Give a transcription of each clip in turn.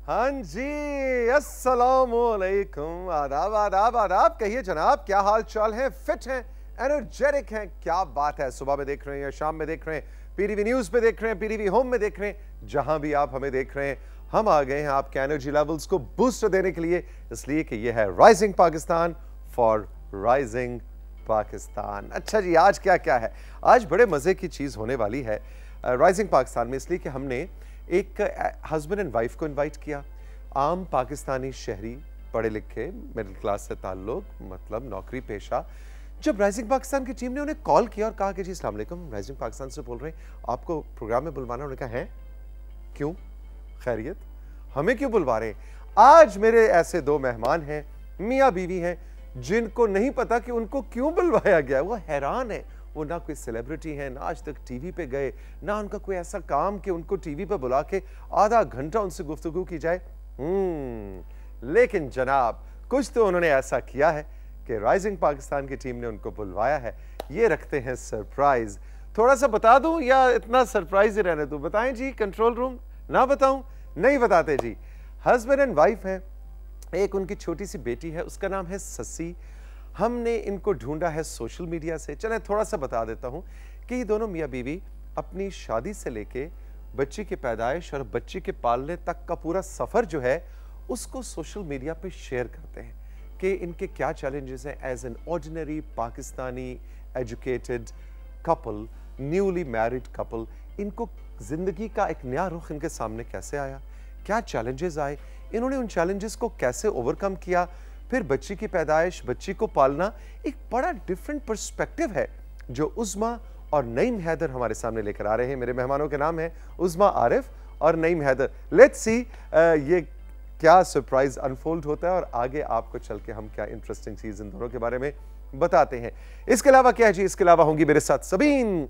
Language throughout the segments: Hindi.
हाँ जी, अस्सलामुअलैकुम, आदाब आदाब आदाब। कहिए जनाब, क्या हाल चाल है? फिट हैं, एनर्जेटिक हैं? क्या बात है। सुबह में देख रहे हैं या शाम में देख रहे हैं, पीटीवी न्यूज पे देख रहे हैं, पीटीवी होम में देख रहे हैं, जहां भी आप हमें देख रहे हैं, हम आ गए हैं आपके एनर्जी लेवल्स को बूस्ट देने के लिए, इसलिए कि यह है rising Pakistan for rising Pakistan. अच्छा जी, आज क्या क्या है? आज बड़े मजे की चीज होने वाली है राइजिंग पाकिस्तान में, इसलिए कि हमने एक हस्बैंड एंड वाइफ को इनवाइट किया। आम पाकिस्तानी शहरी, पढ़े लिखे, मिडिल क्लास से ताल्लुक, मतलब नौकरी पेशा। जब राइजिंग पाकिस्तान की टीम ने उन्हें कॉल किया और कहा कि जी अस्सलाम वालेकुम, राइजिंग पाकिस्तान से बोल रहे हैं, आपको प्रोग्राम में बुलवाना। उन्होंने कहा है क्यों, खैरियत, हमें क्यों बुलवा रहे हैं? आज मेरे ऐसे दो मेहमान हैं, मियाँ बीवी हैं, जिनको नहीं पता कि उनको क्यों बुलवाया गया। वो हैरान है। वो ना कोई सेलिब्रिटी है, ना आज तक टीवी पे गए, ना उनका कोई ऐसा काम कि उनको टीवी पे बुला के आधा घंटा उनसे गुफ्तगू की जाए। लेकिन जनाब, कुछ तो उन्होंने ऐसा किया है कि राइजिंग पाकिस्तान की टीम ने उनको बुलवाया है। ये रखते हैं सरप्राइज। थोड़ा सा बता दूं या इतना सरप्राइज ही रहने दूं? बताएं जी कंट्रोल रूम। ना बताऊं? नहीं बताते जी। हस्बैंड एंड वाइफ है, एक उनकी छोटी सी बेटी है, उसका नाम है ससी। हमने इनको ढूंढा है सोशल मीडिया से। चलें थोड़ा सा बता देता हूं कि ये दोनों मियाँ बीवी अपनी शादी से लेके बच्ची की पैदाइश और बच्ची के पालने तक का पूरा सफर जो है उसको सोशल मीडिया पे शेयर करते हैं कि इनके क्या चैलेंजेस हैं as an ordinary Pakistani educated couple, newly married couple. इनको जिंदगी का एक नया रुख इनके सामने कैसे आया, क्या चैलेंजेस आए, इन्होंने उन चैलेंजेस को कैसे ओवरकम किया, फिर बच्ची की पैदाइश, बच्ची को पालना। एक बड़ा डिफरेंट पर्सपेक्टिव है जो उज़्मा और नईम हैदर हमारे सामने लेकर आ रहे हैं। मेरे मेहमानों के नाम है उज़्मा आरिफ और नईम हैदर। लेट्स सी ये क्या सरप्राइज अनफोल्ड होता है और आगे आपको चल के हम क्या इंटरेस्टिंग चीज इन दोनों के बारे में बताते हैं। इसके अलावा क्या है जी, इसके अलावा होंगी मेरे साथ सबीन,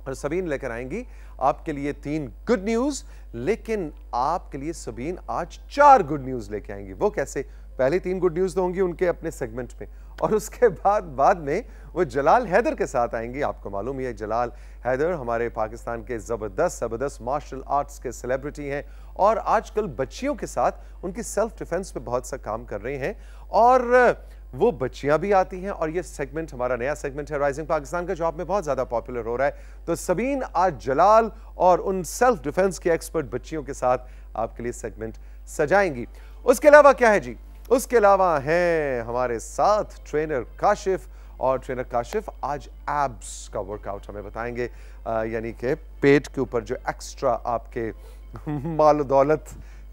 और सबीन लेकर आएंगी आपके लिए 3 गुड न्यूज। लेकिन आपके लिए सबीन आज 4 गुड न्यूज लेके आएंगी। वो कैसे? पहले 3 गुड न्यूज तो होंगी उनके अपने सेगमेंट में, और उसके बाद में वो जलाल हैदर के साथ आएंगी। आपको मालूम है जलाल हैदर हमारे पाकिस्तान के जबरदस्त मार्शल आर्ट्स के सेलिब्रिटी हैं और आजकल बच्चियों के साथ उनकी सेल्फ डिफेंस पे बहुत सा काम कर रहे हैं, और वो बच्चियां भी आती हैं। और ये सेगमेंट हमारा नया सेगमेंट है राइजिंग पाकिस्तान का, जो आप में बहुत ज्यादा पॉपुलर हो रहा है। तो सबीन आज जलाल और उन सेल्फ डिफेंस के एक्सपर्ट बच्चियों के साथ आपके लिए सेगमेंट सजाएंगी। उसके अलावा क्या है जी? उसके अलावा हैं हमारे साथ ट्रेनर काशिफ, और ट्रेनर काशिफ आज एब्स का वर्कआउट हमें बताएंगे, यानी कि पेट के ऊपर जो एक्स्ट्रा आपके माल दौलत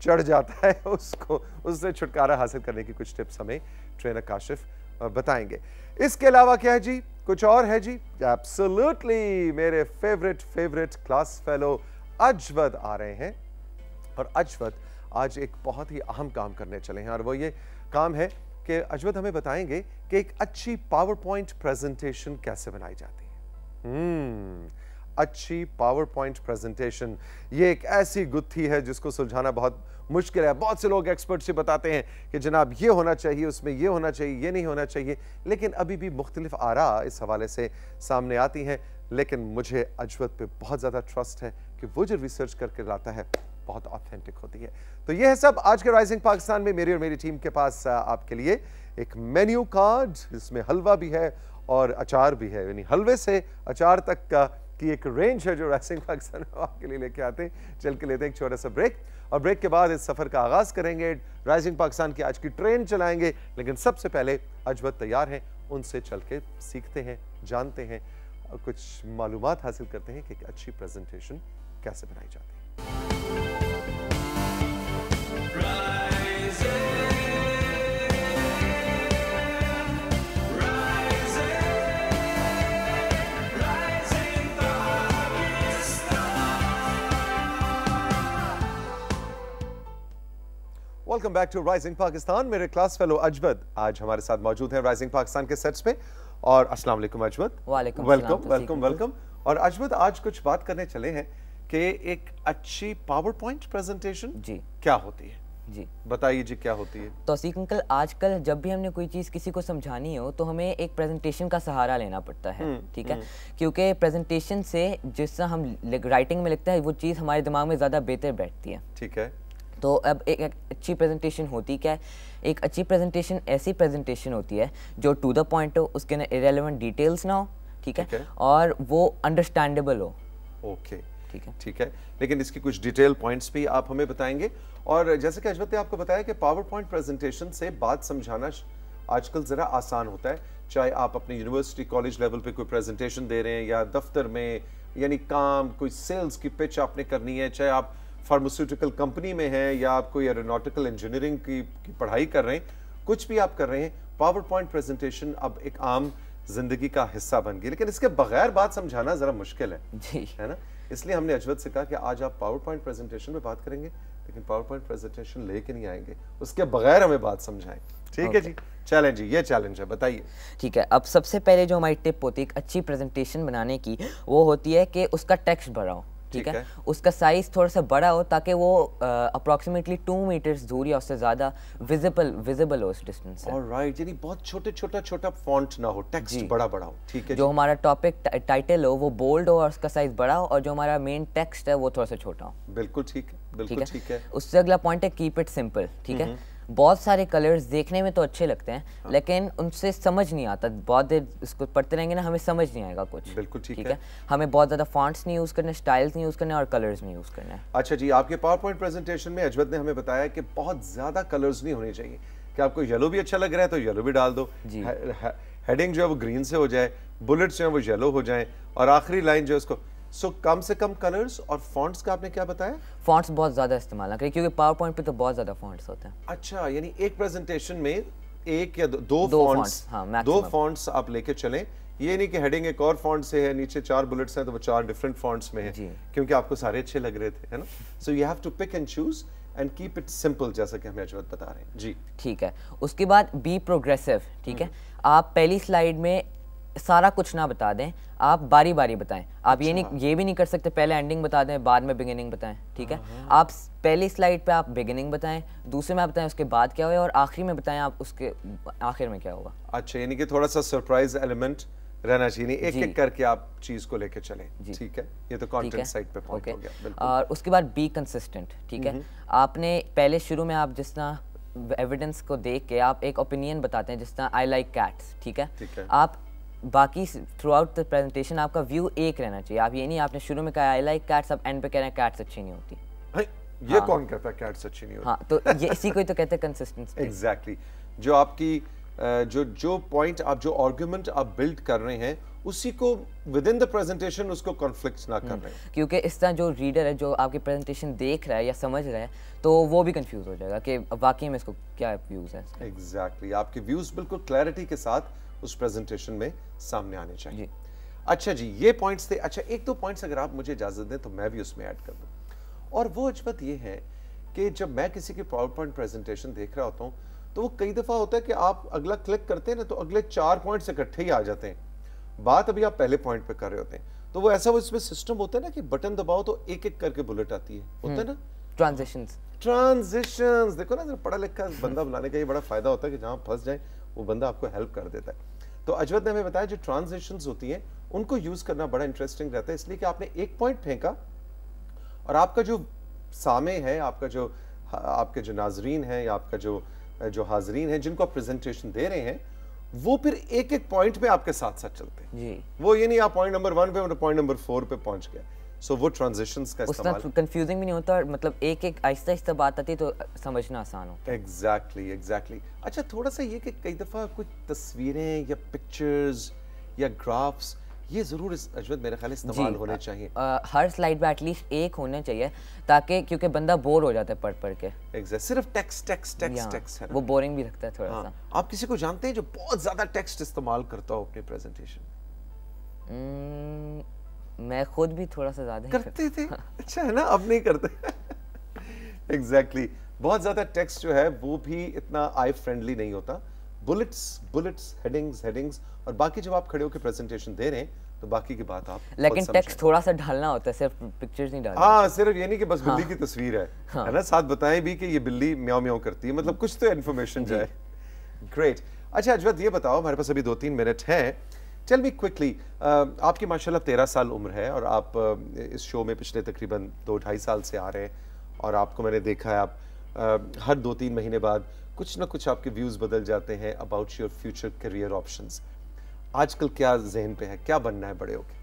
चढ़ जाता है उसको, उससे छुटकारा हासिल करने की कुछ टिप्स हमें ट्रेनर काशिफ बताएंगे। इसके अलावा क्या है जी? कुछ और है जी? एब्सोल्युटली, मेरे फेवरेट क्लास फेलो अजवद आ रहे हैं, और अजवद आज एक बहुत ही अहम काम करने चले हैं, और वो ये काम है कि अजवद हमें बताएंगे कि एक अच्छी पावर पॉइंट प्रेजेंटेशन कैसे बनाई जाती है। अच्छी पावर पॉइंट प्रेजेंटेशन, ये एक ऐसी गुत्थी है जिसको सुलझाना बहुत मुश्किल है। बहुत से लोग एक्सपर्ट से बताते हैं कि जनाब ये होना चाहिए, उसमें ये होना चाहिए, ये नहीं होना चाहिए, लेकिन अभी भी मुख्तलिफ आरा इस हवाले से सामने आती हैं। लेकिन मुझे अजवद पे बहुत ज़्यादा ट्रस्ट है कि वो जो रिसर्च करके लाता है बहुत ऑथेंटिक होती है। तो ये है सब आज के राइजिंग पाकिस्तान में। मेरी और मेरी टीम के पास आपके लिए एक मेन्यू कार्ड, जिसमें हलवा भी है और अचार भी है, यानी हलवे से अचार तक का की एक रेंज है जो राइजिंग पाकिस्तान में आपके लिए लेके आते हैं। चल के लेते हैं एक छोटा सा ब्रेक, और ब्रेक के बाद इस सफर का आगाज करेंगे, राइजिंग पाकिस्तान की आज की ट्रेन चलाएंगे। लेकिन सबसे पहले अजवद तैयार हैं, उनसे चल के सीखते हैं, जानते हैं, कुछ मालूमात हासिल करते हैं कि एक अच्छी प्रेजेंटेशन कैसे बनाई जाती है। Welcome back to rising Pakistan. मेरे क्लास फेलो अजवद आज हमारे साथ मौजूद हैं राइजिंग पाकिस्तान के सेट्स पे। और अस्सलाम वालेकुम अजवद। वालेकुम वेलकम। और अजवद, आज कुछ बात करने चले हैं कि एक अच्छी पावर पॉइंट प्रेजेंटेशन जी क्या होती है। जी बताइए जी, क्या होती है? तौसीक अंकल, आजकल जब भी हमने कोई चीज़ किसी को समझानी हो तो हमें एक प्रेजेंटेशन का सहारा लेना पड़ता है, ठीक है, क्योंकि प्रेजेंटेशन से जिस हम राइटिंग में लिखते हैं वो चीज़ हमारे दिमाग में ज़्यादा बेहतर बैठती है। ठीक है। तो अब एक अच्छी प्रेजेंटेशन होती क्या है? एक अच्छी प्रेजेंटेशन ऐसी प्रेजेंटेशन होती है जो टू द पॉइंट हो, उसके अंदर इरेलेवेंट डिटेल्स ना हो, ठीक है, और वो अंडरस्टैंडेबल हो। ओके, ठीक है, ठीक है। लेकिन इसकी कुछ डिटेल पॉइंट्स भी आप हमें बताएंगे। और जैसे कि अजवत ने आपको बताया कि पावर पॉइंट प्रेजेंटेशन से बात समझाना आजकल ज़रा आसान होता है, चाहे आप अपने यूनिवर्सिटी कॉलेज लेवल पे कोई प्रेजेंटेशन दे रहे हैं या दफ्तर में, यानी काम कोई सेल्स की पिच आपने करनी है, चाहे आप फार्मास्यूटिकल कंपनी में हैं या आप कोई एरोनॉटिकल इंजीनियरिंग की पढ़ाई कर रहे हैं, कुछ भी आप कर रहे हैं, पावर पॉइंट प्रेजेंटेशन अब एक आम जिंदगी का हिस्सा बन गई। लेकिन इसके बगैर बात समझाना ज़रा मुश्किल है जी, है ना। इसलिए हमने अजवत से कहा कि आज आप पावर पॉइंट प्रेजेंटेशन में बात करेंगे, लेकिन पावर पॉइंट प्रेजेंटेशन लेके नहीं आएंगे, उसके बगैर हमें बात समझाएं। ठीक है जी, चैलेंज जी, ये चैलेंज है, बताइए। ठीक है। अब सबसे पहले जो हमारी टिप होती है एक अच्छी प्रेजेंटेशन बनाने की, वो होती है कि उसका टेक्स्ट बड़ा हो, ठीक है, उसका साइज थोड़ा सा बड़ा हो ताकि वो अप्रोक्सीमेटली 2 मीटर्स दूर या उससे ज्यादा विजिबल हो इस डिस्टेंस से। ऑलराइट, यानी बहुत छोटा फॉन्ट ना हो, टेक्स्ट बड़ा हो। ठीक है, जो हमारा टॉपिक टाइटल हो वो बोल्ड हो और उसका साइज बड़ा हो, और जो हमारा मेन टेक्स्ट है वो थोड़ा सा छोटा हो। बिल्कुल ठीक है, बिल्कुल ठीक है। उससे अगला पॉइंट है कीप इट सिंपल, ठीक है। बहुत सारे कलर्स देखने में तो अच्छे लगते हैं, लेकिन उनसे समझ नहीं आता, बहुत देर इसको पढ़ते रहेंगे ना, हमें समझ नहीं आएगा कुछ। बिल्कुल ठीक है। हमें बहुत ज़्यादा फॉन्ट्स नहीं यूज़ करने, स्टाइल्स नहीं यूज़ करने और कलर्स नहीं यूज़ करने। अच्छा जी, आपके पावर पॉइंट प्रेजेंटेशन में अजवत ने हमें बताया कि बहुत ज़्यादा कलर्स नहीं होने चाहिए, कि आपको येलो भी अच्छा लग रहा है तो येलो भी डाल दो, हेडिंग जो है वो ग्रीन से हो जाए, बुलेट्स जो है वो येलो हो जाए, और आखिरी लाइन जो है उसको कम से कम कलर्स। और फॉन्ट्स का आपने क्या बताया? फॉन्ट्स बहुत ज्यादा इस्तेमाल ना करें, क्योंकि पावर पॉइंट पे तो बहुत ज्यादा फॉन्ट्स होते हैं। अच्छा, यानी एक प्रेजेंटेशन में एक या दो फॉन्ट्स आप लेके चलें। ये नहीं कि हेडिंग एक और फॉन्ट से है, नीचे 4 बुलेट्स हैं तो वो 4 डिफरेंट फॉन्ट्स में है, क्योंकि आपको सारे अच्छे लग रहे थे, है ना। So you have to pick and choose and keep it simple, जैसा कि हमें अजवत बता रहे हैं जी। ठीक है। उसके बाद बी प्रोग्रेसिव, ठीक है। आप पहली स्लाइड में सारा कुछ ना बता दें, आप बारी बारी बताएं। आप ये भी नहीं कर सकते पहले एंडिंग बता दें बाद में बिगिनिंग बताएं, ठीक है। आप पहली स्लाइड पे आप बिगिनिंग बताएं, दूसरे में आप बताएं उसके बाद क्या हुआ, और आखिरी में बताएं आप उसके आखिर में क्या होगा। अच्छा, यानी कि थोड़ा सा सरप्राइज एलिमेंट रहना चाहिए, एक एक करके आप चीज को लेके चलें। ठीक है, ये तो कंटेंट साइड पे पॉइंट हो गया। और उसके बाद बी कंसिस्टेंट, ठीक है। आपने पहले शुरू में आप जिस तरह एविडेंस को देख के आप एक ओपिनियन बताते हैं, जिस तरह आई लाइक कैट्स, ठीक है। आप बाकी थ्रू आउट द प्रेजेंटेशन आपका व्यू एक रहना चाहिए। आप ये नहीं आपने शुरू में कहा आई लाइक कैट्स, अब एंड पे कह रहे हैं कैट्स अच्छी नहीं होती। ये कौन कहता है कैट्स अच्छी नहीं होती? हाँ, तो ये इसी को ही तो कहते हैं कंसिस्टेंसी। एग्जैक्टली, जो आपकी जो पॉइंट आप जो आर्गुमेंट आप बिल्ड कर रहे हैं उसी को विद इन द प्रेजेंटेशन उसको कॉन्फ्लिक्ट ना कर रहे हैं, क्योंकि इस तरह जो रीडर है जो आपकी प्रेजेंटेशन देख रहा है या समझ रहा है तो वो भी कंफ्यूज हो जाएगा कि वाकई में इसको क्या व्यूज है। एग्जैक्टली, आपके व्यूज बिल्कुल क्लैरिटी के साथ उस प्रेजेंटेशन में सामने आने चाहिए। अच्छा जी, ये पॉइंट्स थे। अच्छा, एक दो पॉइंट्स अगर आप मुझे इजाजत दें तो मैं भी उसमें ऐड कर दूं, और वो अजवत ये है कि जब मैं किसी की पावर पॉइंट प्रेजेंटेशन देख रहा होता हूं तो वो कई दफा होता है कि आप अगला क्लिक करते हैं ना तो अगले 4 पॉइंट्स इकट्ठे ही आ जाते हैं, बात अभी आप पहले पॉइंट पे कर रहे होते हैं, तो वो ऐसा वो इसमें सिस्टम होता है ना कि बटन दबाओ तो एक एक करके बुलेट आती है, होता है ना। ट्रांजिशंस देखो ना, पढ़ा लिखा बंदा बनाने का ये बड़ा फायदा होता है कि जहां फंस जाए वो बंदा आपको हेल्प कर देता है। तो अजवत ने हमें बताया जो ट्रांजिशंस होती हैं उनको यूज करना बड़ा इंटरेस्टिंग रहता है, इसलिए कि आपने एक पॉइंट फेंका और आपका जो सामे है, आपके जो नाजरीन है या आपका जो हाजरीन है जिनको आप प्रेजेंटेशन दे रहे हैं, वो फिर एक एक पॉइंट पे आपके साथ साथ चलते हैं जी। वो ये नहीं आप पॉइंट नंबर 1 पे पॉइंट नंबर 4 पे पहुंच गए। सो वो ट्रांजिशंस का इस्तेमाल कंफ्यूजिंग भी नहीं होता, और मतलब एक एक आहिस्ता आहिस्ता बात आती तो समझना आसान होता है। एग्जैक्टली। अच्छा, थोड़ा सा ये कि कई दफा कुछ तस्वीरें या पिक्चर्स या ग्राफ्स ये जरूर अजवत मेरे ख्याल इस्तेमाल होने चाहिए। हर स्लाइड पे एटलीस्ट एक होने चाहिए, ताकि क्योंकि बंदा बोर हो जाता है पढ़ के। सिर्फ टेक्स्ट है, वो बोरिंग भी लगता है थोड़ा सा। आप किसी को जानते हैं जो बहुत ज्यादा टेक्स्ट इस्तेमाल करता हो अपने प्रेजेंटेशन? मैं खुद भी थोड़ा सा ज्यादा करते थे। अच्छा है ना, अब नहीं करते। एग्जैक्टली, बहुत ज्यादा टेक्स्ट जो है वो भी इतना आई फ्रेंडली नहीं होता। बुलेट्स, हेडिंग्स और बाकी जब आप खड़े होकर प्रेजेंटेशन दे रहे हैं तो बाकी की बात आप, लेकिन टेक्स्ट थोड़ा सा ढालना होता है, सिर्फ पिक्चर्स नहीं डालना। हाँ, सिर्फ ये नहीं कि बस बिल्ली की तस्वीर है ना, साथ बताएं भी कि ये बिल्ली म्याऊ म्याऊ करती है, मतलब कुछ तो इन्फॉर्मेशन जाए। ग्रेट। अच्छा अजवत, ये बताओ, हमारे पास अभी 2-3 मिनट है, टेल मी क्विकली, आपकी माशाल्लाह 13 साल उम्र है और आप इस शो में पिछले तकरीबन 2-2.5 साल से आ रहे हैं और आपको मैंने देखा है आप हर 2-3 महीने बाद कुछ ना कुछ आपके व्यूज बदल जाते हैं about your future career options. आजकल क्या ज़हन पे है, क्या बनना है बड़े होके?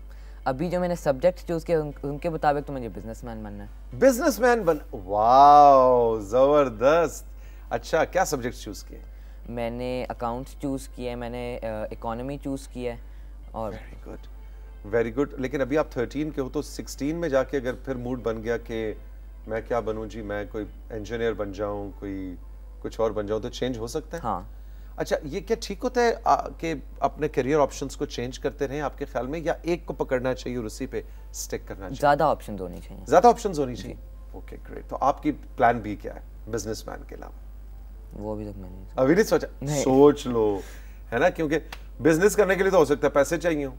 अभी जो मैंने सब्जेक्ट चूज किए उनके मुताबिक तो मुझे बिजनेसमैन बनना है। बिजनेसमैन बन, वाओ जबरदस्त। अच्छा, क्या सब्जेक्ट चूज किए? मैंने अकाउंट्स चूज किया है, मैंने इकोनॉमी चूज किया है। और वेरी गुड, वेरी गुड। लेकिन अभी आप 13 के हो, तो 16 में जाके अगर फिर मूड बन गया कि मैं क्या बनूं जी, मैं कोई इंजीनियर बन जाऊं, कोई कुछ और बन जाऊं, तो चेंज हो सकता है? हाँ। अच्छा, ये क्या ठीक होता है कि अपने करियर ऑप्शंस को चेंज करते रहें आपके ख्याल में, या एक को पकड़ना चाहिए और उसी पे स्टिक करना चाहिए? ज्यादा ऑप्शंस होनी चाहिए। ज्यादा ऑप्शंस होनी चाहिए। Okay great. तो आपकी प्लान बी क्या है बिजनेसमैन के अलावा? वो अभी तक मैंने अभी नहीं सोचा? सोच लो, है ना, क्योंकि बिजनेस करने के लिए तो हो सकता है पैसे चाहिए हो,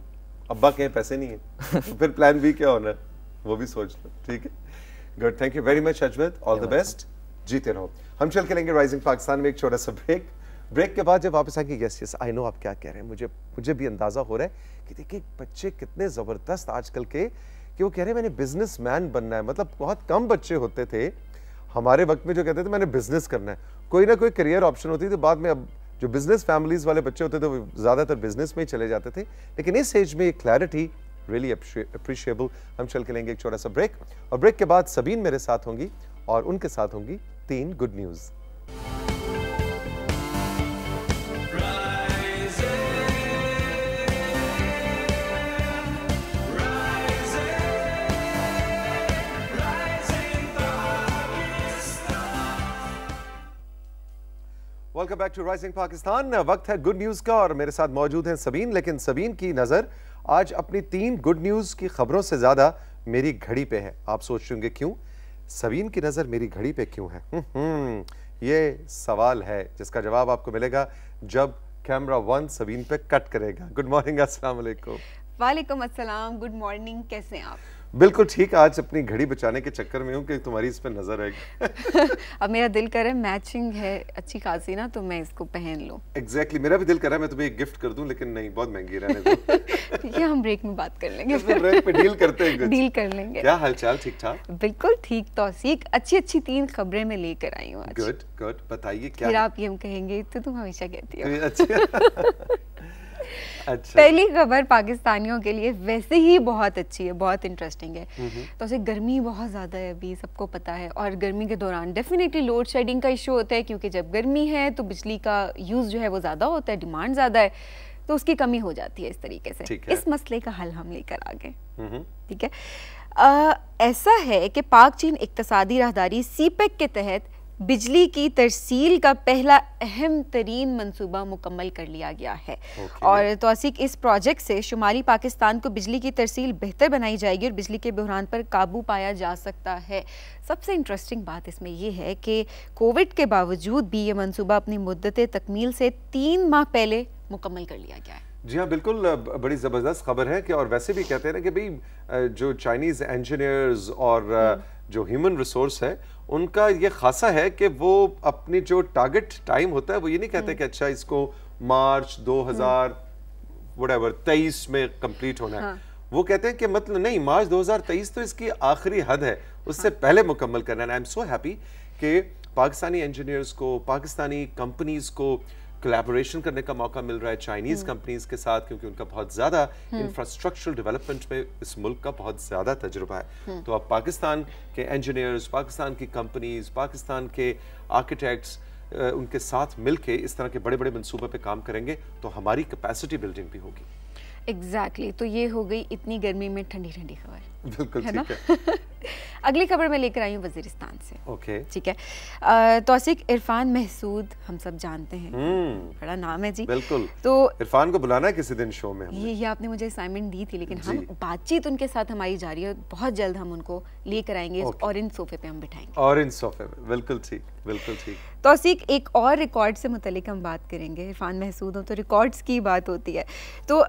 अब्बा कहें पैसे नहीं है तो फिर प्लान बी क्या होना है वो भी सोच लो। ठीक है, good, thank you very much Azmat, all the best, जीते रहो। हम चल के लेंगे राइजिंग पाकिस्तान में एक छोटा सा ब्रेक। ब्रेक के बाद जब वापस आएंगे, यस यस आई नो आप क्या कह रहे हैं, मुझे भी अंदाजा हो रहा है कि देखिए बच्चे कितने जबरदस्त आजकल के, कि वो कह रहे हैं मैंने बिजनेसमैन बनना है। मतलब बहुत कम बच्चे होते थे हमारे वक्त में जो कहते थे मैंने बिजनेस करना है, कोई ना कोई करियर ऑप्शन होती थी। बाद में अब जो बिजनेस फैमिलीज वाले बच्चे होते थे वो ज्यादातर बिजनेस में ही चले जाते थे। लेकिन इस एज में ये क्लैरिटी रियली अप्रिशिएबल। हम चल के लेंगे एक छोटा सा ब्रेक, और ब्रेक के बाद सबीन मेरे साथ होंगी और उनके साथ होंगी 3 good news. Welcome back to rising Pakistan. वक्त है गुड न्यूज का और मेरे साथ मौजूद हैं सबीन। लेकिन सबीन की नजर आज अपनी 3 गुड न्यूज की खबरों से ज्यादा मेरी घड़ी पे है। आप सोच रहे होंगे क्यों सबीन की नजर मेरी घड़ी पे क्यों है? ये सवाल है जिसका जवाब आपको मिलेगा जब कैमरा 1 सबीन पे कट करेगा। गुड मॉर्निंग, अस्सलाम वालेकुम। वालेकुम अस्सलाम, गुड मॉर्निंग, कैसे हैं आप? बिल्कुल ठीक। आज अपनी घड़ी बचाने के चक्कर में हूँ कि तुम्हारी इस पर नजर आएगी। अब मेरा दिल कर रहा है, मैचिंग है अच्छी खासी ना, तो मैं इसको पहन लूं। एग्जैक्टली, मेरा भी दिल कर रहा है मैं तुम्हें एक गिफ्ट कर दूं, लेकिन नहीं, बहुत महंगी रहने दो। ठीक है, हम ब्रेक में बात कर लेंगे। ब्रेक पे डील करते हैं। डील कर लेंगे। क्या हालचाल? ठीक ठाक? बिल्कुल ठीक। तौसीक, अच्छी 3 खबरें मैं लेकर आई हूँ आज। गुड गुड, बताइए क्या फिर है? आप ये हम कहेंगे तो तुम हमेशा कहती हो। अच्छा। अच्छा, पहली खबर पाकिस्तानियों के लिए वैसे ही बहुत अच्छी है, बहुत इंटरेस्टिंग है। तो उसे गर्मी बहुत ज़्यादा है अभी, सबको पता है, और गर्मी के दौरान डेफिनेटली लोड शेडिंग का इशू होता है, क्योंकि जब गर्मी है तो बिजली का यूज़ जो है वो ज़्यादा होता है, डिमांड ज़्यादा है, तो उसकी कमी हो जाती है। इस तरीके से इस मसले का हल हम लेकर आ गए। ठीक है, ऐसा है कि पाक चीन इक्तसादी राहदारी सीपेक के तहत बिजली की तरसील का पहला अहम तरीन मंसूबा मुकम्मल कर लिया गया है। और तौसीक, इस प्रोजेक्ट से शुमाली पाकिस्तान को बिजली की तरसील बेहतर बनाई जाएगी और बिजली के बहरान पर काबू पाया जा सकता है। सबसे इंटरेस्टिंग बात इसमें यह है कि कोविड के बावजूद भी ये मंसूबा अपनी मुद्दत तकमील से 3 माह पहले मुकम्मल कर लिया गया है। जी हाँ, बिल्कुल, बड़ी ज़बरदस्त खबर है कि, और वैसे भी कहते हैं ना कि भाई जो चाइनीज़ इंजीनियर्स और जो ह्यूमन रिसोर्स है उनका ये खासा है कि वो अपनी जो टारगेट टाइम होता है वो ये नहीं कहते कि अच्छा इसको मार्च 2023 में कंप्लीट होना है। वो कहते हैं कि मतलब नहीं, मार्च 2023 तो इसकी आखिरी हद है, उससे पहले मुकम्मल करना है। आई एम सो हैप्पी कि पाकिस्तानी इंजीनियर्स को, पाकिस्तानी कंपनीज को कोलैबोरेशन करने का मौका मिल रहा है चाइनीज कंपनीज के साथ, क्योंकि उनका बहुत ज्यादा इंफ्रास्ट्रक्चरल डेवलपमेंट में इस मुल्क का बहुत ज्यादा तजुर्बा है। तो अब पाकिस्तान के इंजीनियर्स, पाकिस्तान की कंपनीज, पाकिस्तान के आर्किटेक्ट्स उनके साथ मिलके इस तरह के बड़े बड़े मंसूबे पे काम करेंगे तो हमारी कैपेसिटी बिल्डिंग भी होगी। एग्जैक्टली, तो ये हो गई इतनी गर्मी में ठंडी ठंडी खबर। बिल्कुल ठीक है। अगली खबर मैं लेकर आई हूँ वजीरिस्तान से। ओके, ठीक है, तौसीक, इरफान महसूद हम सब जानते हैं, बड़ा नाम है जी। बिल्कुल, तो इरफान को बुलाना है किसी दिन शो में। ये आपने मुझे असाइनमेंट दी थी, लेकिन हम बातचीत उनके साथ हमारी जारी है, बहुत जल्द हम उनको लेकर आएंगे और इन सोफे पे हम बिठाएंगे। और इन सोफे में, बिल्कुल ठीक, बिल्कुल ठीक। तौसीक, एक और रिकॉर्ड से मुतल्लिक हम बात करेंगे। इरफान महसूद हो तो रिकॉर्ड्स की बात होती है, तो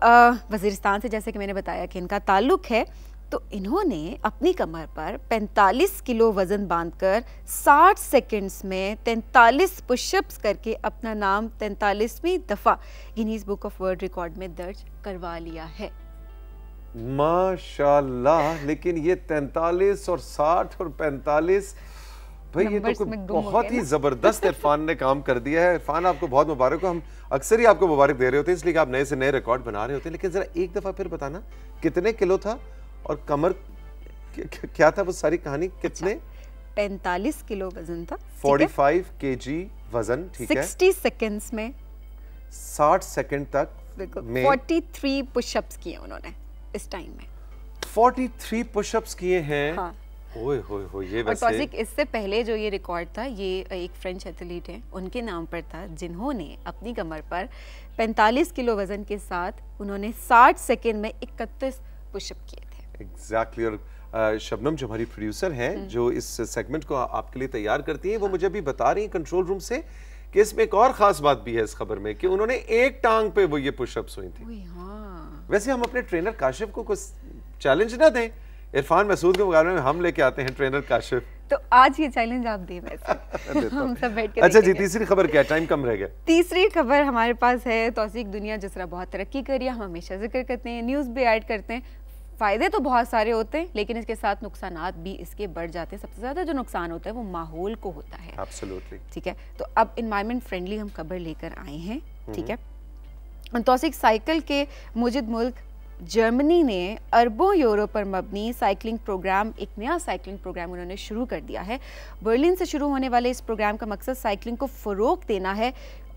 वजीरिस्तान से जैसे कि मैंने बताया कि इनका ताल्लुक है, तो इन्होंने अपनी कमर पर 45 किलो वजन बांधकर 60 सेकंड्स में 43 पुशअप्स करके अपना नाम 43वीं दफा Guinness book of world record में दर्ज करवा लिया है। माशाल्लाह। लेकिन ये 43 और 60 और 45, भाई ये तो बहुत ही जबरदस्त इरफान ने काम कर दिया है। इरफान आपको बहुत मुबारक हो, हम अक्सर ही आपको मुबारक दे रहे होते हैं इसलिए कि आप नए से नए रिकॉर्ड बना रहे होते हैं, लेकिन जरा एक दफा फिर बताना कितने किलो था और कमर क्या था, वो सारी कहानी कितने? 45 किलो वजन था, 45 kg वजन, ठीक है। 60 सेकंड्स में 60 सेकंड तक में 43 पुशअप्स किए उन्होंने इस टाइम में। 43 पुशअप्स किए हैं। हाँ। ओए होए होए, ये वैसे और तौसिक, इससे पहले जो ये रिकॉर्ड था ये एक फ्रेंच एथलीट है उनके नाम पर था, जिन्होंने अपनी कमर पर 45 किलो वजन के साथ उन्होंने 60 सेकंड में 31 पुशअप किए थे। एग्जैक्टली। और शबनम जो हमारी प्रोड्यूसर हैं जो इस सेगमेंट को आपके लिए तैयार करती हैं, वो मुझे अभी बता रही हैं कंट्रोल रूम से कि इसमें एक और खास बात भी है इस खबर में कि उन्होंने एक टांग पे वो ये पुशअप्स हुई थी। हाँ। वैसे हम अपने ट्रेनर काशिफ को कुछ चैलेंज ना दें, इरफान मसूद के मुकाबले में हम लेके आते हैं ट्रेनर काशिफ। तो आज ये चैलेंज आप दें वैसे हम सब बैठ के अच्छा जी, तीसरी खबर क्या है? टाइम कम रह गया। तीसरी खबर हमारे पास है तौसीक, दुनिया जिस तरह बहुत तरक्की कर रही है, हम हमेशा जिक्र करते हैं, न्यूज़ भी ऐड करते हैं, फ़ायदे तो बहुत सारे होते हैं लेकिन इसके साथ नुकसानात भी इसके बढ़ जाते हैं। सबसे ज़्यादा जो नुकसान होता है वो माहौल को होता है। एब्सोल्युटली। ठीक है, तो अब इन्वायरमेंट फ्रेंडली हम खबर लेकर आए हैं। ठीक है, तौसीक, साइकिल के मुजिद मुल्क जर्मनी ने अरबों यूरो पर मबनी साइकिलिंग प्रोग्राम, एक नया साइकिलिंग प्रोग्राम उन्होंने शुरू कर दिया है। बर्लिन से शुरू होने वाले इस प्रोग्राम का मकसद साइकिलिंग को फ़रोग़ देना है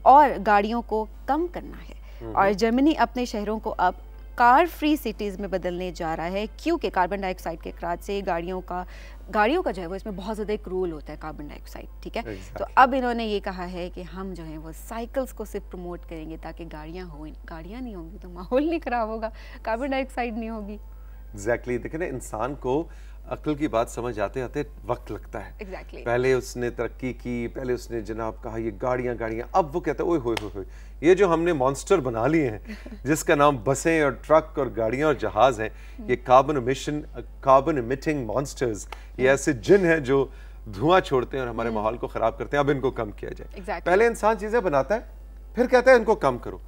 और गाड़ियों को कम करना है। और जर्मनी अपने शहरों को अब कार फ्री सिटीज़ में बदलने जा रहा है, क्योंकि कार्बन डाइऑक्साइड के अखराज से गाड़ियों का जो है वो इसमें बहुत ज़्यादा एक रोल होता है कार्बन डाइऑक्साइड। ठीक है, तो अब इन्होंने ये कहा है कि हम जो है वो साइकिल्स को सिर्फ प्रमोट करेंगे ताकि गाड़ियाँ नहीं होंगी तो माहौल नहीं ख़राब होगा, कार्बन डाइऑक्साइड नहीं होगी। एग्जैक्टली। देखिए ना, इंसान को अक्ल की बात समझ आते आते वक्त लगता है। Exactly. पहले उसने तरक्की की, पहले उसने जनाब कहा ये गाड़ियां, अब वो कहता है ओए होए होए, ये जो हमने मॉन्स्टर बना लिए हैं जिसका नाम बसें और ट्रक और गाड़ियां और जहाज हैं, ये कार्बन इमिटिंग मॉन्स्टर्स, ये ऐसे जिन हैं जो धुआं छोड़ते हैं और हमारे माहौल को खराब करते हैं। अब इनको कम किया जाए। Exactly. पहले इंसान चीजें बनाता है, फिर कहता है इनको कम करो।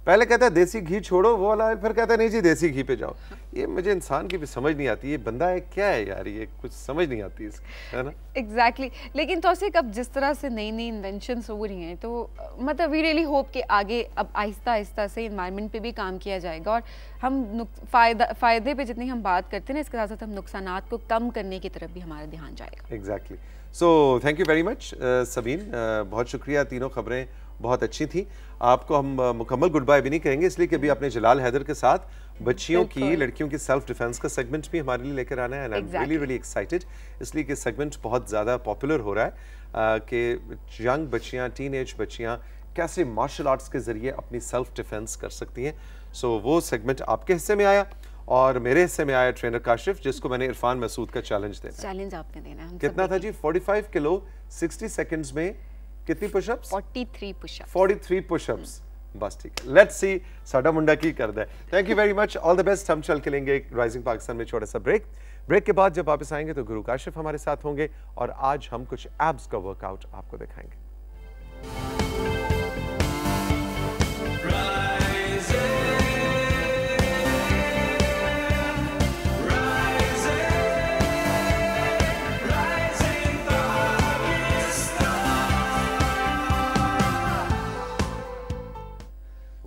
पहले कहता है देसी घी छोड़ो वो वाला, फिर कहता है नहीं जी देसी घी पे जाओ। ये मुझे इंसान की भी समझ नहीं आती, ये बंदा है क्या है यार, ये कुछ समझ नहीं आती इसकी, है ना? एग्जैक्टली। लेकिन तौसीक, अब जिस तरह से नई नई इन्वेंशंस हो रही हैं तो मतलब वी रियली होप कि आगे अब आहिस्ता आहिस्ता से इन्वायरमेंट पे भी काम किया जाएगा और हम फ़ायदे पे जितनी हम बात करते हैं ना, इसके साथ साथ हम नुकसानात को कम करने की तरफ भी हमारा ध्यान जाएगा। Exactly. So thank you very much Sabeen, बहुत शुक्रिया, तीनों खबरें बहुत अच्छी थी। आपको हम मुकम्मल गुड बाय भी नहीं कहेंगे इसलिए कि अभी आपने जलाल हैदर के साथ बच्चियों की, लड़कियों की सेल्फ डिफेंस का सेगमेंट भी हमारे लिए लेकर आना है and I am really really excited, इसलिए कि सेगमेंट बहुत ज़्यादा पॉपुलर हो रहा है कि यंग बच्चियाँ, टीनेज बच्चियाँ कैसे मार्शल आर्ट्स के ज़रिए अपनी सेल्फ डिफेंस कर सकती हैं। सो वो सेगमेंट आपके हिस्से में आया और मेरे हिस्से में आया ट्रेनर काशिफ, जिसको मैंने इरफान मसूद का चैलेंज देना। चैलेंज आपने देना है। कितना था जी? 45 किलो 60 सेकंड्स में कितनी पुशअप्स? 43 पुशअप्स। 43 पुशअप्स। बस ठीक है, लेट्स सी साडा मुंडा की कर दे। Thank you very much, all the best. हम चल के लेंगे राइजिंग पाकिस्तान में छोटा सा ब्रेक के बाद जब वापस आएंगे तो गुरु काशिफ हमारे साथ होंगे और आज हम कुछ एब्स का वर्कआउट आपको दिखाएंगे।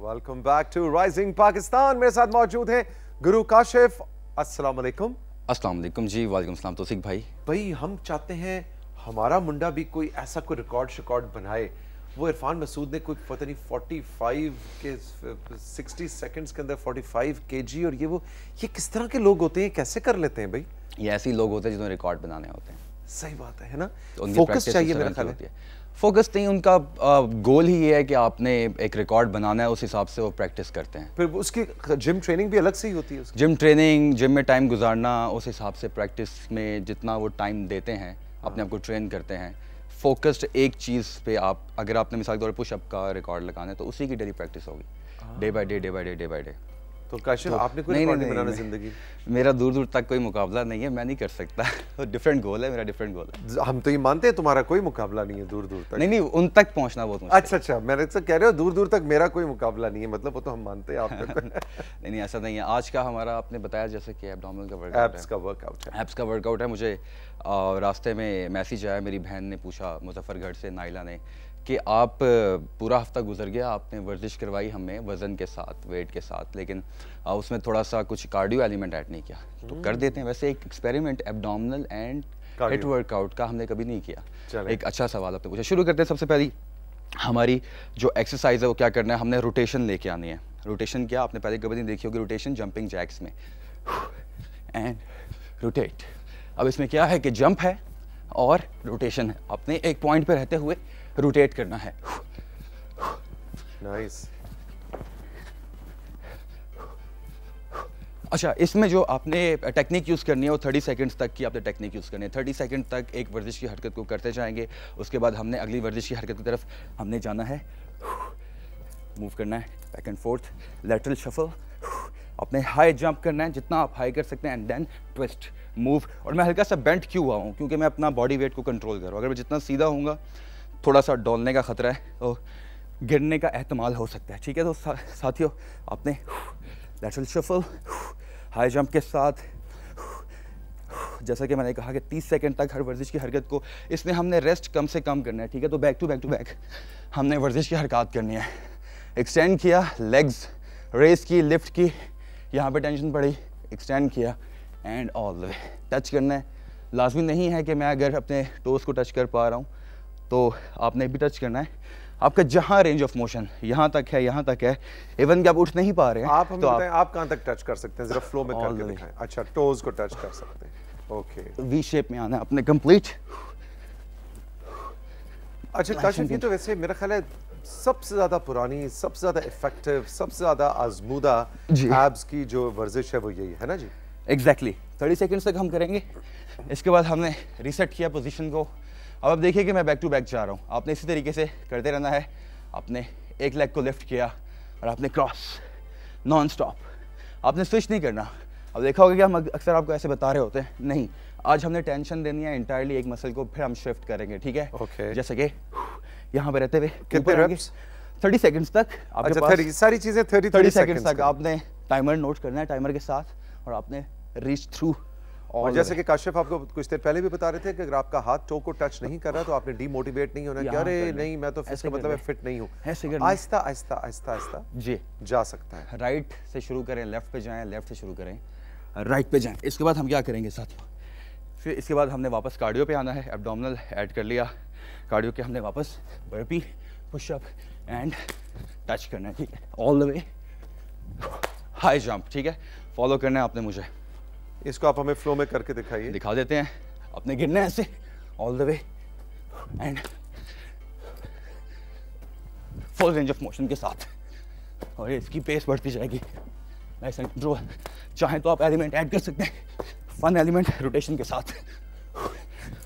Welcome back to rising Pakistan. मेरे साथ मौजूद हैं गुरु काशिफ। अस्सलाम वालेकुम। अस्सलाम वालेकुम जी। वालेकुम सलाम तौसीक भाई। हम चाहते हैं हमारा मुंडा भी कोई ऐसा कोई रिकॉर्ड बनाए। वो इरफान मसूद ने कोई पता नहीं 45 के 60 सेकंड्स के अंदर 45 kg, और ये किस तरह के लोग होते हैं, कैसे कर लेते हैं भाई? ये ऐसे ही लोग होते हैं जिन्हें रिकॉर्ड बनाने होते हैं। सही बात है ना? तो फोकस चाहिए मेरा ख्याल है। फोकस नहीं, उनका गोल ही ये है कि आपने एक रिकॉर्ड बनाना है, उस हिसाब से वो प्रैक्टिस करते हैं। फिर उसकी जिम ट्रेनिंग भी अलग से ही होती है उसकी? जिम ट्रेनिंग, जिम में टाइम गुजारना, उस हिसाब से प्रैक्टिस में जितना वो टाइम देते हैं अपने आप को ट्रेन करते हैं। फोकस्ड एक चीज़ पे आप, अगर आपने मिसाल के तौर पर पुशअप का रिकॉर्ड लगाना है तो उसी की डेली प्रैक्टिस होगी, डे बाय डे। तो काशिफ आपने कोई रिकॉर्ड नहीं बनाना जिंदगी? मेरा दूर दूर तक कोई मुकाबला नहीं है, मैं नहीं कर सकता। डिफरेंट गोल है मेरा, डिफरेंट गोल है। हम तो ये मानते हैं तुम्हारा कोई मुकाबला नहीं है दूर दूर तक। नहीं, उन तक पहुंचना बहुत मुश्किल। अच्छा, मैंने तो कह रहे हो दूर दूर तक मेरा कोई मुकाबला नहीं है, मतलब वो तो हम मानते हैं आप। नहीं, ऐसा नहीं है। आज का हमारा आपने बताया जैसे कि एब्डोमिनल का वर्कआउट है, एब्स का वर्कआउट है। मुझे रास्ते में मैसेज आया, मेरी बहन ने पूछा मुजफ्फरगढ़ से, नाइला ने, कि आप पूरा हफ्ता गुजर गया, आपने वर्जिश करवाई हमें वज़न के साथ, वेट के साथ, लेकिन उसमें थोड़ा सा कुछ कार्डियो एलिमेंट ऐड नहीं किया, तो कर देते हैं। वैसे एक experiment abdominal and hit workout का हमने कभी नहीं किया। एक अच्छा सवाल आपने पूछा। शुरू करते हैं। सबसे पहली हमारी जो एक्सरसाइज है वो क्या करना है, हमने रोटेशन लेके आनी है। रोटेशन क्या आपने पहले कभी नहीं देखी होगी, रोटेशन जंपिंग जैक्स में, एंड रोटेट। अब इसमें क्या है कि जंप है और रोटेशन है, अपने एक पॉइंट पे रहते हुए रोटेट करना है। नाइस। अच्छा, इसमें जो आपने टेक्निक यूज़ करनी है वो 30 सेकंड्स तक की आपने टेक्निक यूज़ करनी है। 30 सेकंड तक एक वर्जिश की हरकत को करते जाएंगे, उसके बाद हमने अगली वर्जिश की हरकत की तरफ हमने जाना है, मूव करना है, back and fourth, lateral shuffle, अपने हाई जंप करना है जितना आप हाई कर सकते हैं, एंड देन ट्विस्ट, मूव। और मैं हल्का सा बेंट क्यों हुआ हूँ, क्योंकि मैं अपना बॉडी वेट को कंट्रोल कर रहा हूँ। अगर मैं जितना सीधा होऊंगा थोड़ा सा डोलने का ख़तरा है, तो गिरने का एहतमाल हो सकता है। ठीक है, तो साथियों आपने लैटरल शफल, हाई जंप के साथ, जैसा कि मैंने कहा कि 30 सेकंड तक हर वर्जिश की हरकत को, इसमें हमने रेस्ट कम से कम करना है। ठीक है, तो बैक टू बैक हमने वर्जिश की हरकत करनी है। एक्सटेंड किया, लेग्स रेस की, लिफ्ट की, यहाँ पे टेंशन पड़ी, एक्सटेंड किया, and all the way touch करना है। लाजमी नहीं है कि मैं अगर अपने टोज़ को टच कर पा रहा हूँ तो आपने भी टच करना है। आपका जहाँ रेंज ऑफ मोशन यहाँ तक है, यहाँ तक है, इवन कि आप उठ नहीं पा रहे हैं, आप हमें बताएं आप कहाँ तक टच कर सकते हैं, जरा फ्लो में करके दिखाएं। अच्छा, टोज को टच कर सकते हैं, ओके। वी शेप में आना है अपने कंप्लीट। अच्छा काशिफ, ये तो वैसे मेरा ख्याल है सबसे ज़्यादा पुरानी, सबसे ज़्यादा इफेक्टिव, सबसे ज़्यादा आजमूदा एब्स की जो वर्जिश है वो यही है ना जी? एग्जैक्टली 30 सेकंड्स तक हम करेंगे। इसके बाद हमने रीसेट किया पोजीशन को। अब आप देखिए कि मैं बैक टू बैक जा रहा हूँ, आपने इसी तरीके से करते रहना है। आपने एक लेग को लिफ्ट किया और आपने क्रॉस, नॉन स्टॉप, आपने स्विच नहीं करना। अब देखा होगा कि हम अक्सर आपको ऐसे बता रहे होते हैं, नहीं, आज हमने टेंशन देनी है इंटायरली एक मसल को, फिर हम शिफ्ट करेंगे। ठीक है, okay. जैसे कि यहाँ पे रहते हुए कितने रेप्स? 30 सेकंड्स तक आपके अच्छा, पास सारी चीजें 30 सेकंड्स तक आपने टाइमर नोट करना है, टाइमर के साथ, और आपने रीच थ्रू। और जैसे कि काशिफ आपको कुछ देर पहले भी बता रहे थे कि अगर आपका हाथ टो को टच नहीं कर रहा तो आपने डीमोटिवेट नहीं होना कि अरे नहीं मैं तो इसका मतलब फिट नहीं हूँ। आहिस्ता आहिस्ता आहिस्ता आहिस्ता जी जा सकता है। राइट से शुरू करें, लेफ्ट पे जाएं, लेफ्ट से शुरू करें, राइट पे जाएं। इसके बाद हम क्या करेंगे साथियों, फिर इसके बाद हमने वापस कार्डियो पे आना है। एब्डोमिनल ऐड कर लिया, कार्डियो के हमने वापस बर्पी, पुशअप एंड टच करना है। ठीक है, all the way high jump. ठीक है, फॉलो करना है आपने मुझे। इसको आप हमें फ्लो में करके दिखाइए। दिखा देते हैं। अपने गिरने ऐसे all the way and full range of motion के साथ, और इसकी पेस बढ़ती जाएगी। Nice and control. चाहे तो आप एलिमेंट ऐड कर सकते हैं, फन एलिमेंट रोटेशन के साथ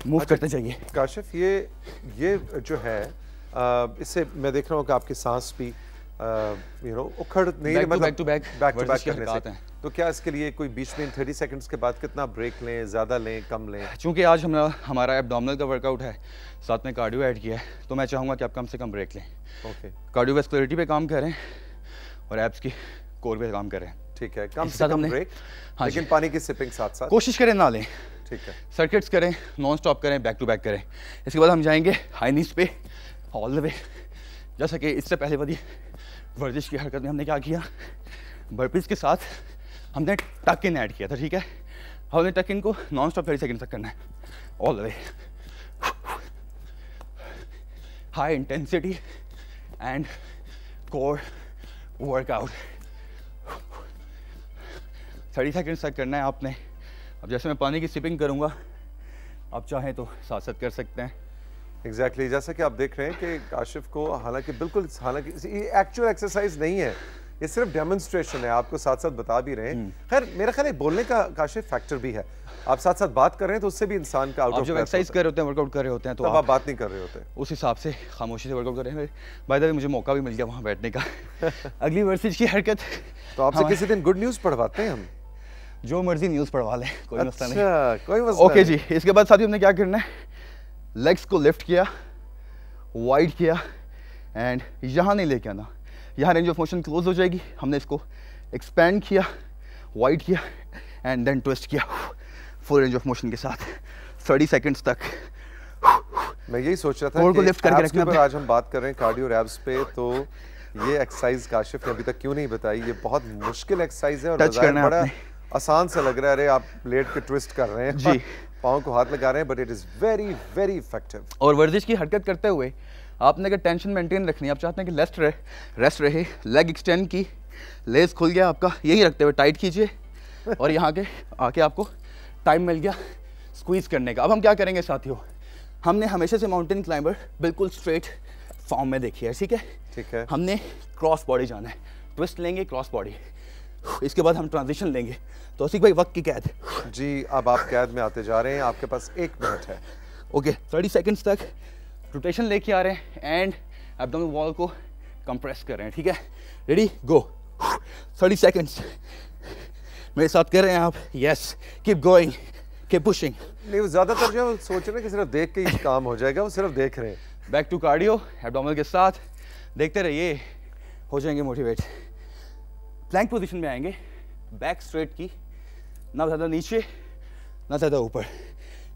मूव करते जाइए। काशिफ, ये जो है इससे मैं देख रहा हूँ कि आपकी सांस भी उखड़ नहीं है, मतलब बैक टू बैक करने से। तो क्या इसके लिए कोई बीच में 30 सेकंड्स के बाद कितना ब्रेक लें, ज़्यादा लें, कम लें? चूँकि आज हमारा एब्डोमिनल का वर्कआउट है, साथ में कार्डियो ऐड किया है, तो मैं चाहूँगा कि आप कम से कम ब्रेक लें। ओके, कार्डियोवैस्कुलरिटी पे काम करें और एब्स की कोर पे काम करें। ठीक है, कम से कम ब्रेक, लेकिन पानी की सिपिंग साथ साथ कोशिश करें ना लें। ठीक है, सर्किट्स करें, नॉन स्टॉप करें, बैक टू बैक करें। इसके बाद हम जाएंगे हाई नीज पे ऑल द वे। जैसा कि इससे पहले वाली वर्जिश की हरकत में हमने क्या किया, बर्पीज के साथ हमने टक इन ऐड किया था। ठीक है, हमने टक इन को नॉन स्टॉप 30 सेकंड तक करना है all the way, high intensity and core workout. 30 second तक करना है आपने। अब जैसे मैं पानी की सिपिंग करूँगा, आप चाहें तो साथ साथ कर सकते हैं। एग्जैक्टली जैसा कि आप देख रहे हैं कि काशिफ को हालांकि ये एक्चुअल एक्सरसाइज नहीं है, ये सिर्फ डेमोन्स्ट्रेशन है, आपको साथ साथ बता भी रहे हैं। खैर मेरा ख्याल है बोलने का काशिफ फैक्टर भी है, आप साथ साथ बात कर रहे हैं तो उससे भी इंसान का आउट ऑफ, जब एक्सरसाइज कर रहे होते हैं, वर्कआउट कर रहे होते हैं, तो आप बात नहीं कर रहे होते, उस हिसाब से खामोशी से वर्कआउट कर रहे हैं। बाय द वे मुझे मौका भी मिल गया वहाँ बैठने का। अगली वर्जिश की हरकत तो आपसे किसी दिन गुड न्यूज़ पढ़वाते हैं हम, जो मर्जी न्यूज़ पढ़वा लें, कोई मसला नहीं, कोई मसला ओके जी। इसके बाद साथियों हमने क्या करना है, लेग्स को लिफ्ट किया, वाइड किया एंड यहाँ नहीं लेके आना, यहाँ रेंज ऑफ मोशन क्लोज हो जाएगी। हमने इसको एक्सपैंड किया, वाइड किया एंड देन ट्विस्ट किया फुल रेंज ऑफ मोशन के साथ 30 सेकंड्स तक। मैं यही सोच रहा था कि लिफ्ट करके रखने पर आज हम बात कर रहे हैं कार्डियो रैप्स पे, तो ये एक्सरसाइज काशिफ ने अभी तक क्यों नहीं बताई? ये बहुत मुश्किल एक्सरसाइज है और बड़ा आसान सा लग रहा है। अरे आप लेट के ट्विस्ट कर रहे हैं जी, पाँव को हाथ लगा रहे हैं, but it is very very effective. और वर्जिश की हरकत करते हुए आपने अगर टेंशन मेंटेन रखनी है, आप चाहते हैं कि रेस्ट रहे, लेग एक्सटेंड की, लेस खुल गया आपका, यही रखते हुए टाइट कीजिए और यहाँ के आके आपको टाइम मिल गया स्क्वीज करने का। अब हम क्या करेंगे साथियों, हमने हमेशा से माउंटेन क्लाइंबर बिल्कुल स्ट्रेट फॉर्म में देखी है, ठीक है? ठीक है। हमने क्रॉस बॉडी जाना है, ट्विस्ट लेंगे क्रॉस बॉडी, इसके बाद हम ट्रांजिशन लेंगे। तो असीक भाई वक्त की कैद जी, अब आप कैद में आते जा रहे हैं, आपके पास 1 मिनट है। ओके 30 सेकंड्स तक रोटेशन लेके आ रहे हैं एंड एब्डोमिनल वॉल को कंप्रेस कर रहे हैं, ठीक है? रेडी गो। 30 सेकंड्स मेरे साथ कर रहे हैं आप, yes, keep going, keep pushing. नहीं, वो ज्यादातर जो सोच रहे हैं कि सिर्फ देख के ही काम हो जाएगा, वो सिर्फ देख रहे हैं। बैक टू कार्डियो, एब्डोमिनल के साथ देखते रहिए, हो जाएंगे मोटिवेट। प्लैंक पोजीशन में आएंगे, बैक स्ट्रेट की, ना ज़्यादा नीचे ना ज़्यादा ऊपर,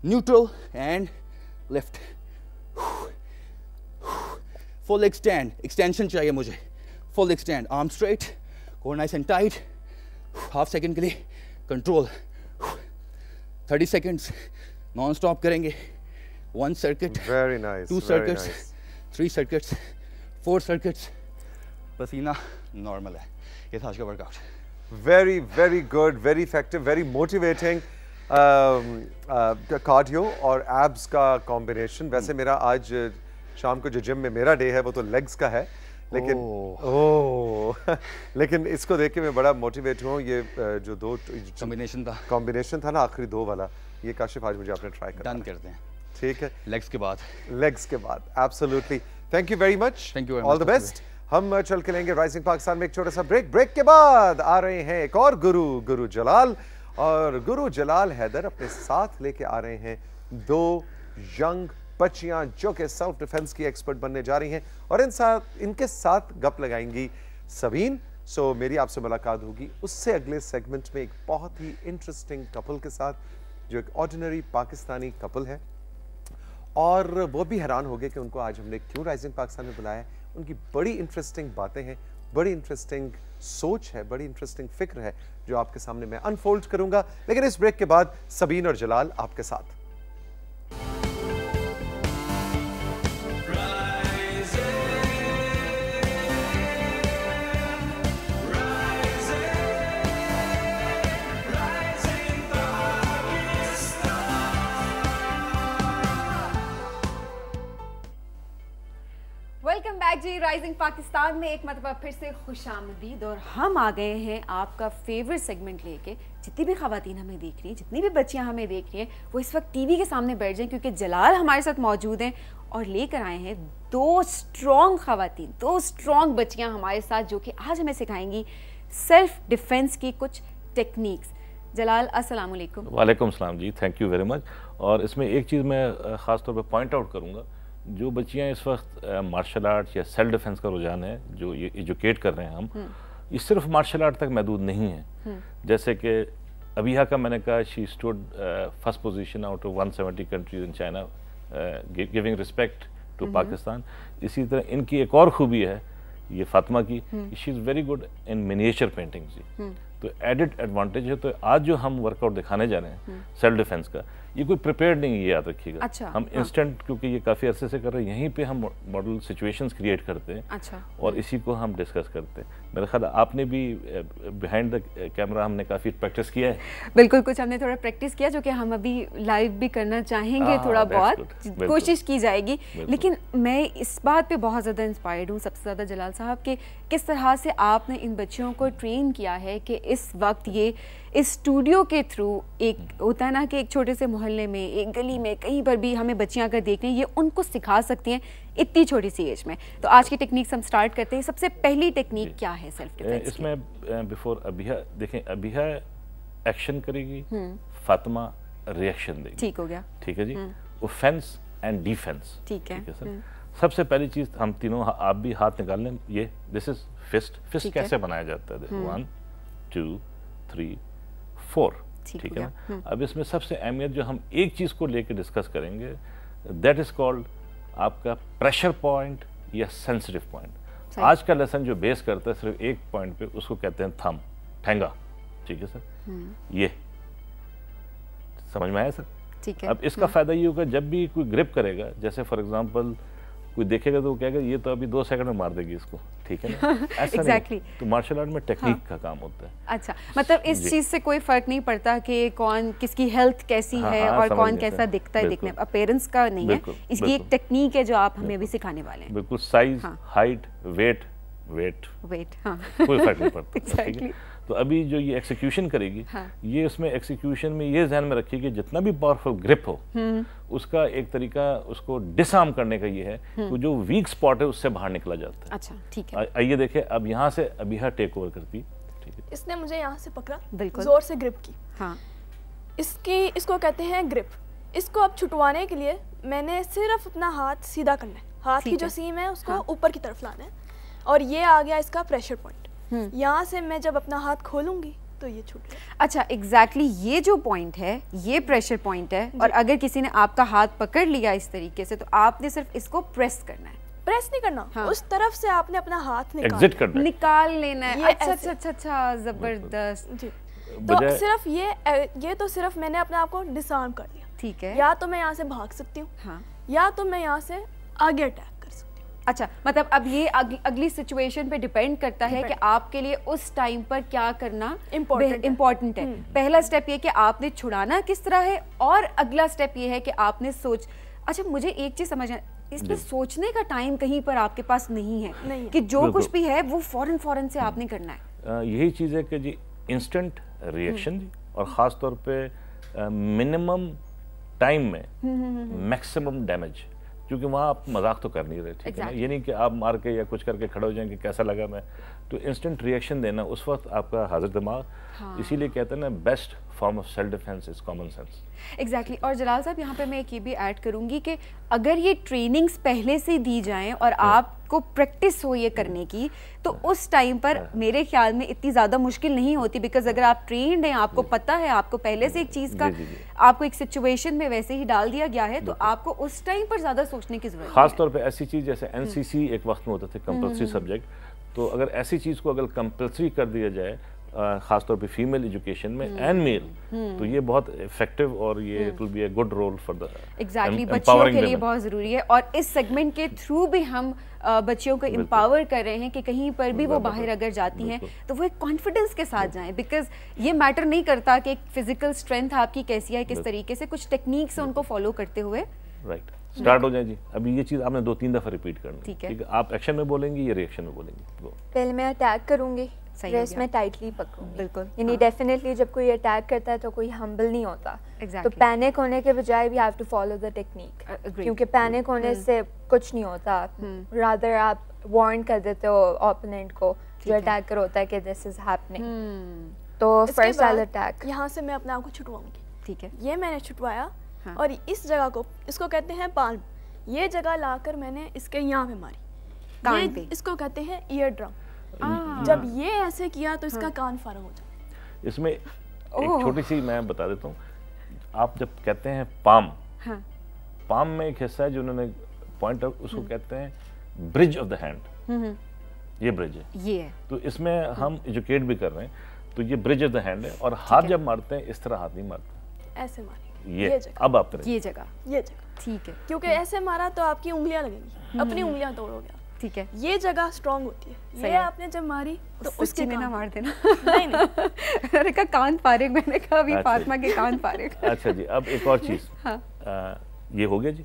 neutral and lift, full extend, extension चाहिए मुझे, full extend, arm straight, core nice and tight, half second के लिए कंट्रोल, 30 सेकंड्स नॉन स्टॉप करेंगे, 1 सर्किट, 2 सर्किट्स, 3 सर्किट्स, 4 सर्किट्स, पसीना नॉर्मल है। ये था आज का workout. Very very good, very effective, very motivating cardio और एब्स का कॉम्बिनेशन। वैसे मेरा आज शाम को जो जिम में मेरा डे है वो तो लेग्स का है, लेकिन लेकिन इसको देख के मैं बड़ा मोटिवेट हूँ। ये जो दो कॉम्बिनेशन था ना आखिरी 2 वाला, ये काशिफ आज मुझे आपने ट्राई करना। डन करते हैं, ठीक है? लेग्स के बाद absolutely. Thank you very much, thank you, all the best. हम चल के लेंगे राइजिंग पाकिस्तान में एक छोटा सा ब्रेक के बाद आ रहे हैं एक और गुरु जलाल, और गुरु जलाल हैदर अपने साथ लेके आ रहे हैं 2 यंग बच्चियां जो कि सेल्फ डिफेंस की एक्सपर्ट बनने जा रही हैं, और इनके साथ गप लगाएंगी सबीन। सो मेरी आपसे मुलाकात होगी उससे अगले सेगमेंट में एक बहुत ही इंटरेस्टिंग कपल के साथ, जो एक ऑर्डिनरी पाकिस्तानी कपल है, और वो भी हैरान हो गए कि उनको आज हमने क्यों राइजिंग पाकिस्तान में बुलाया है। उनकी बड़ी इंटरेस्टिंग बातें हैं, बड़ी इंटरेस्टिंग सोच है, बड़ी इंटरेस्टिंग फिक्र है, जो आपके सामने मैं अनफोल्ड करूंगा। लेकिन इस ब्रेक के बाद सबीन और जलाल आपके साथ। वेलकम बैक जी, राइजिंग पाकिस्तान में एक मतलब फिर से खुशामदीद, और हम आ गए हैं आपका फेवरेट सेगमेंट लेके। जितनी भी खवातीन हमें देख रही हैं, जितनी भी बच्चियां हमें देख रही हैं, वो इस वक्त टीवी के सामने बैठ जाएं, क्योंकि जलाल हमारे साथ मौजूद हैं और लेकर आए हैं 2 स्ट्रॉन्ग खवातीन, 2 स्ट्रॉन्ग बच्चियां हमारे साथ, जो कि आज हमें सिखाएंगी सेल्फ डिफेंस की कुछ टेक्निक्स। जलाल अस्सलाम वालेकुम। वालेकुम सलाम जी, थैंक यू वेरी मच। और इसमें एक चीज़ मैं ख़ास तौर पे पॉइंट आउट करूँगा, जो बच्चियां इस वक्त मार्शल आर्ट या सेल्फ डिफेंस का रुझान है जो ये एजुकेट कर रहे हैं हम, ये सिर्फ मार्शल आर्ट तक महदूद नहीं है। जैसे कि अबिहा का मैंने कहा, she stood first position out of 170 countries in China, giving respect to Pakistan. इसी तरह इनकी एक और खूबी है ये फातिमा की, she is very good in miniature painting जी, तो एडिड एडवांटेज है। तो आज जो हम वर्कआउट दिखाने जा रहे हैं सेल्फ डिफेंस का, ये कोई प्रिपेयर्ड नहीं है, याद रखिएगा। अच्छा, हम इंस्टेंट, क्योंकि ये काफ़ी अरसे से कर रहे हैं, यहीं पे हम मॉडल सिचुएशंस क्रिएट करते हैं। अच्छा, और इसी को हम डिस्कस करते हैं। मेरा ख्याल आपने भी बिहाइंड द कैमरा हमने काफ़ी प्रैक्टिस किया है। बिल्कुल, कुछ हमने थोड़ा प्रैक्टिस किया जो कि हम अभी लाइव भी करना चाहेंगे, थोड़ा बहुत कोशिश की जाएगी। लेकिन मैं इस बात पे बहुत ज़्यादा इंस्पायर्ड हूँ सबसे ज़्यादा जलाल साहब के किस तरह से आपने इन बच्चों को ट्रेन किया है कि इस वक्त ये इस स्टूडियो के थ्रू, एक होता है ना कि एक छोटे से मोहल्ले में, एक गली में, कहीं पर भी हमें बच्चियां अगर देख रही हैं, ये उनको सिखा सकती हैं इतनी छोटी सी एज में। तो आज की टेक्निक हम स्टार्ट करते हैं। सबसे पहली टेक्निक क्या है सेल्फ डिफेंस की? इसमें बिफोर अबिहा, देखें, अबिहा एक्शन करेगी, फातिमा रिएक्शन देगी। ठीक हो गया, ठीक है जी। ऑफेंस एंड डिफेंस, ठीक है सर। सबसे पहली चीज हम तीनों, आप भी हाथ निकाल लें। ये दिस इज फिस्ट। फिस्ट कैसे बनाया जाता है? 1 2 3 4, ठीक है ना। अब इसमें सबसे अहमियत जो हम एक चीज को लेकर डिस्कस करेंगे, दैट इज कॉल्ड आपका प्रेशर पॉइंट या सेंसिटिव पॉइंट। आज का लेसन जो बेस करता है सिर्फ एक पॉइंट पे, उसको कहते हैं थंब, ठेंगा, ठीक है सर। ये समझ में आया सर? ठीक है। अब इसका फायदा ये होगा, जब भी कोई ग्रिप करेगा, जैसे फॉर एग्जांपल कोई देखेगा तो वो कहेगा ये तो अभी 2 सेकंड में मार देगी इसको, ठीक है ना। ऐसा exactly. नहीं, तो मार्शल आर्ट में टेक्निक का काम होता है। अच्छा, मतलब इस चीज से कोई फर्क नहीं पड़ता कि कौन, किसकी हेल्थ कैसी है और कौन कैसा दिखता है दिखने में, अपीयरेंस का नहीं है, इसकी एक टेक्निक है जो आप हमें अभी सिखाने वाले हैं। बिल्कुल, साइज, हाइट, वेट, कोई फर्क नहीं पड़ता। exactly. तो अभी जो ये एक्सिक्यूशन करेगी, ये उसमें एक्सिक्यूशन में ये ध्यान में रखिए कि जितना भी पावरफुल ग्रिप हो, उसका एक तरीका उसको डिसआर्म करने का ये है कि जो वीक स्पॉट है उससे बाहर निकला जाता है। अच्छा, ठीक है। आइए देखिए, अब यहाँ से अबिहा टेक ओवर करती। ठीक है, इसने मुझे यहाँ से पकड़ा, बिल्कुल जोर से ग्रिप की। हाँ, इसको कहते हैं ग्रिप। इसको अब छुटवाने के लिए मैंने सिर्फ अपना हाथ सीधा करना है, हाथ की जो सीम है उसको ऊपर की तरफ लाना है, और ये आ गया इसका प्रेशर पॉइंट। यहाँ से मैं जब अपना हाथ खोलूंगी तो ये छूट जाएगा। अच्छा, एग्जैक्टली ये जो पॉइंट है, ये प्रेशर पॉइंट है, और अगर किसी ने आपका हाथ पकड़ लिया इस तरीके से, तो आपने सिर्फ इसको प्रेस करना है, प्रेस नहीं करना। हाँ। उस तरफ से आपने अपना हाथ निकाल लेना है। अच्छा, जबरदस्त। तो सिर्फ ये तो सिर्फ मैंने अपने आप को डिसआर्म कर दिया, ठीक है। या तो मैं यहाँ से भाग सकती हूँ, हाँ, या तो मैं यहाँ से आगे अटैक कर सकती हूँ। अच्छा, मतलब अब ये अगली सिचुएशन पे डिपेंड करता है कि आपके लिए उस टाइम पर क्या करना इम्पोर्टेंट है। पहला स्टेप ये कि आपने छुड़ाना किस तरह है, और अगला स्टेप ये है कि आपने अच्छा, मुझे एक चीज समझना, इसमें सोचने का टाइम कहीं पर आपके पास नहीं है कि जो कुछ भी है वो फौरन से आपने करना है। यही चीज है कि जी इंस्टेंट रिएक्शन, और खास तौर पे मिनिमम टाइम में मैक्सिमम डैमेज, क्योंकि वहाँ आप मजाक तो कर नहीं रहे, ठीक है ना। ये नहीं कि आप मार के या कुछ करके खड़े हो जाएंगे कैसा लगा मैं, तो इंस्टेंट रिएक्शन देना उस वक्त आपका हाजिर दिमाग। हाँ। इसीलिए कहते हैं ना, best form of self defence is common sense. Exactly. और जलाल साहब, यहाँ पे मैं एक ये भी ऐड करूँगी कि अगर ये ट्रेनिंग्स पहले से दी जाएं और आपको प्रैक्टिस हो ये करने की, तो उस टाइम पर मेरे ख्याल में इतनी ज़्यादा मुश्किल नहीं होती, बिकॉज अगर आप ट्रेंड हैं, आपको पता है, आपको पहले से एक चीज़ का आपको एक सिचुएशन में वैसे ही डाल दिया गया है, तो आपको उस टाइम पर ज़्यादा सोचने की जरूरत है। खास तौर पर ऐसी चीज़ जैसे NCC एक वक्त में होता था कंपल्सरी सब्जेक्ट, तो अगर ऐसी चीज़ को अगर कंपल्सरी कर दिया जाए, खासतौर पे फीमेल एजुकेशन में एंड मेल, तो ये बहुत इफेक्टिव और ये it will be a good role for the exactly बच्चों के लिए बहुत ज़रूरी है। और इस सेगमेंट के थ्रू भी हम बच्चियों को एम्पावर कर रहे हैं कि कहीं पर भी वो बाहर अगर जाती हैं तो वो एक कॉन्फिडेंस के साथ जाएं, बिकॉज ये मैटर नहीं करता कि एक फिजिकल स्ट्रेंथ आपकी कैसी है, किस तरीके से, कुछ टेक्निक से उनको फॉलो करते हुए राइट स्टार्ट हो जाए जी। अभी ये चीज़ आपने 2-3 दफ़ा रिपीट करनी, ठीक है। आप एक्शन में बोलेंगी या रिएक्शन में बोलेंगी? पहले मैं अटैक करूंगी, रेस्ट में टाइटली पकड़ूंगी, बिल्कुल। यानी डेफिनेटली जब कोई अटैक करता है तो कोई हम्बल नहीं होता, तो पैनिक होने के बजाय we have to follow the technique, क्योंकि पैनिक होने से कुछ नहीं होता। रादर आप वार्न कर देते हो ओपोनेंट को जो अटैकर होता है कि दिस इज हैपनिंग। तो फर्स्ट आई अटैक, यहाँ से मैं अपने आप को छुटवाऊंगी, ठीक है। ये मैंने छुटवाया, और इस जगह को, इसको कहते हैं पाल्म, ये जगह लाकर मैंने इसके यहाँ पे मारी, कान पे। इसको कहते हैं ईयर ड्रम। जब ये ऐसे किया तो इसका कान फारग हो जाता। इसमें एक छोटी सी मैं बता देता हूँ, आप जब कहते हैं पाम, पाम में एक हिस्सा है जो उन्होंने पॉइंट आउट, उसको कहते हैं ब्रिज ऑफ द हैंड, ये ब्रिज है, ये है। तो इसमें हम एजुकेट भी कर रहे हैं, तो ये ब्रिज ऑफ द हैंड है, और हाथ जब मारते हैं इस तरह हाथ नहीं मारते, ऐसे मारेंगे। ये अब आप ये जगह ठीक है, क्योंकि ऐसे मारा तो आपकी उंगलियां लगेंगी, अपनी उंगलियां तोड़ोगे। ठीक है, ये जगह स्ट्रांग होती है। ये आपने जब मारी तो उसके में ना मार देना। नहीं मैंने कहा कान फारिग, मैंने कहा अभी फातिमा के कान फारिग। अच्छा जी, अब एक और चीज, ये हो गया जी,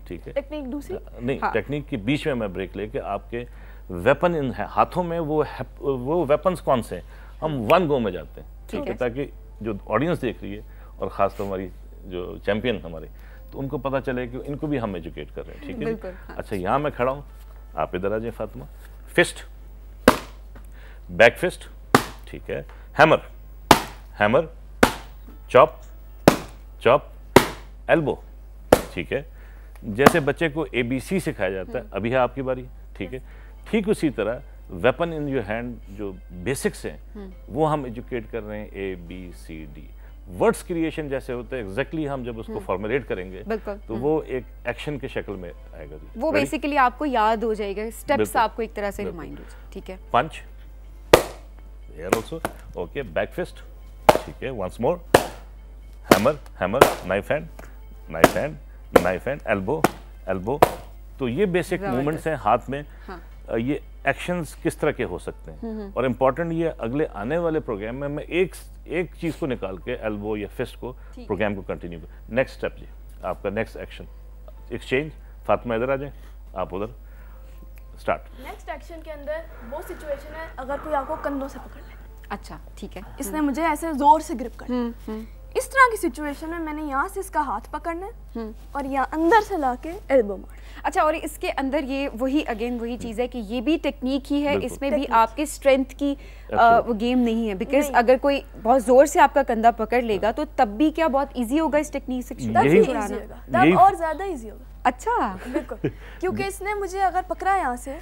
ठीक है। टेक्निक दूसरी नहीं, टेक्निक के बीच में मैं ब्रेक लेके आपके वेपन इन हाथों में वो वेपन्स कौन से हैं, हम वन गो में जाते हैं, ठीक है, ताकि जो ऑडियंस देख रही है और खासतौर हमारी जो चैंपियन हमारे, तो उनको पता चले कि इनको भी हम एजुकेट कर रहे हैं, ठीक है। अच्छा, यहाँ मैं खड़ा हूँ, आप इधर आ जाए फातिमा। फिस्ट, बैक फिस्ट, ठीक है, hammer, hammer, chop, chop, elbow, ठीक है। जैसे बच्चे को ABC सिखाया जाता है, अभी है आपकी बारी, ठीक है। ठीक उसी तरह वेपन इन योर हैंड जो बेसिक्स हैं वो हम एजुकेट कर रहे हैं, ABCD। वर्ड्स क्रिएशन जैसे होते हैं, एग्जैक्टली हम जब उसको फॉर्मुलेट करेंगे तो वो एक एक्शन के शक्ल में आएगा। वो बेसिकली आपको याद हो जाएगा, स्टेप्स आपको एक तरह से रिमाइंड हो जाए, ठीक है। Punch, air also, okay, back fist, ठीक है, once more, hammer, hammer, knife hand, knife hand, knife hand, elbow, elbow. तो ये बेसिक मूवमेंट्स हैं हाथ में। ये एक्शंस किस तरह के हो सकते हैं, और इम्पॉर्टेंट ये अगले आने वाले प्रोग्राम में मैं एक चीज को निकाल के एल्बो या फिस्ट को प्रोग्राम को कंटिन्यू कर। नेक्स्ट स्टेप जी, आपका नेक्स्ट एक्शन एक्सचेंज। फातिमा इधर आ जाए, आप उधर, स्टार्ट। नेक्स्ट एक्शन के अंदर वो सिचुएशन है अगर कोई आपको कंधों से पकड़ ले। अच्छा, ठीक है, इसने मुझे ऐसे जोर से ग्रिप कर, इस तरह की सिचुएशन में मैंने यहाँ से इसका हाथ पकड़ना है और यहाँ अंदर से लाके एल्बो मार। अच्छा, और इसके अंदर ये वही चीज़ है कि ये भी टेक्निक ही है, इसमें भी आपके स्ट्रेंथ की वो गेम नहीं है, बिकॉज अगर कोई बहुत जोर से आपका कंधा पकड़ लेगा तो तब भी क्या बहुत इजी होगा इस टेक्निक से छुड़ाना? तब और ज्यादा इजी होगा। अच्छा, बिल्कुल, क्योंकि इसने मुझे अगर पकड़ा यहाँ से,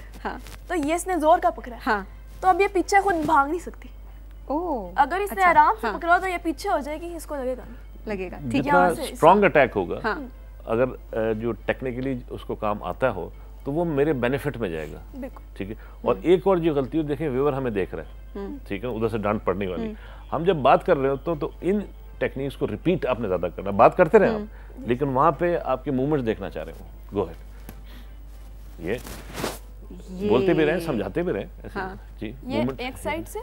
तो ये इसने जोर का पकड़ा है, तो अब ये पीछे खुद भाग नहीं सकती। अगर इसने आराम से पकड़ा तो ये पीछे हो जाएगी, इसको लगेगा नहीं। ठीक है, स्ट्रॉन्ग अटैक होगा। अगर जो टेक्निकली उसको काम आता हो तो वो मेरे बेनिफिट में जाएगा, ठीक है। और एक और जो गलती हो, देखें व्यूअर हमें देख रहे हैं, ठीक है, उधर से डांट पड़ने वाली। हम जब बात कर रहे हो तो इन टेक्निक्स को रिपीट आपने ज्यादा करना, बात करते रहे आप, लेकिन वहां पे आपके मूवमेंट्स देखना चाह रहे हो। गो हेड, ये बोलते भी रहे, समझाते भी रहे जी। ये एक साइड से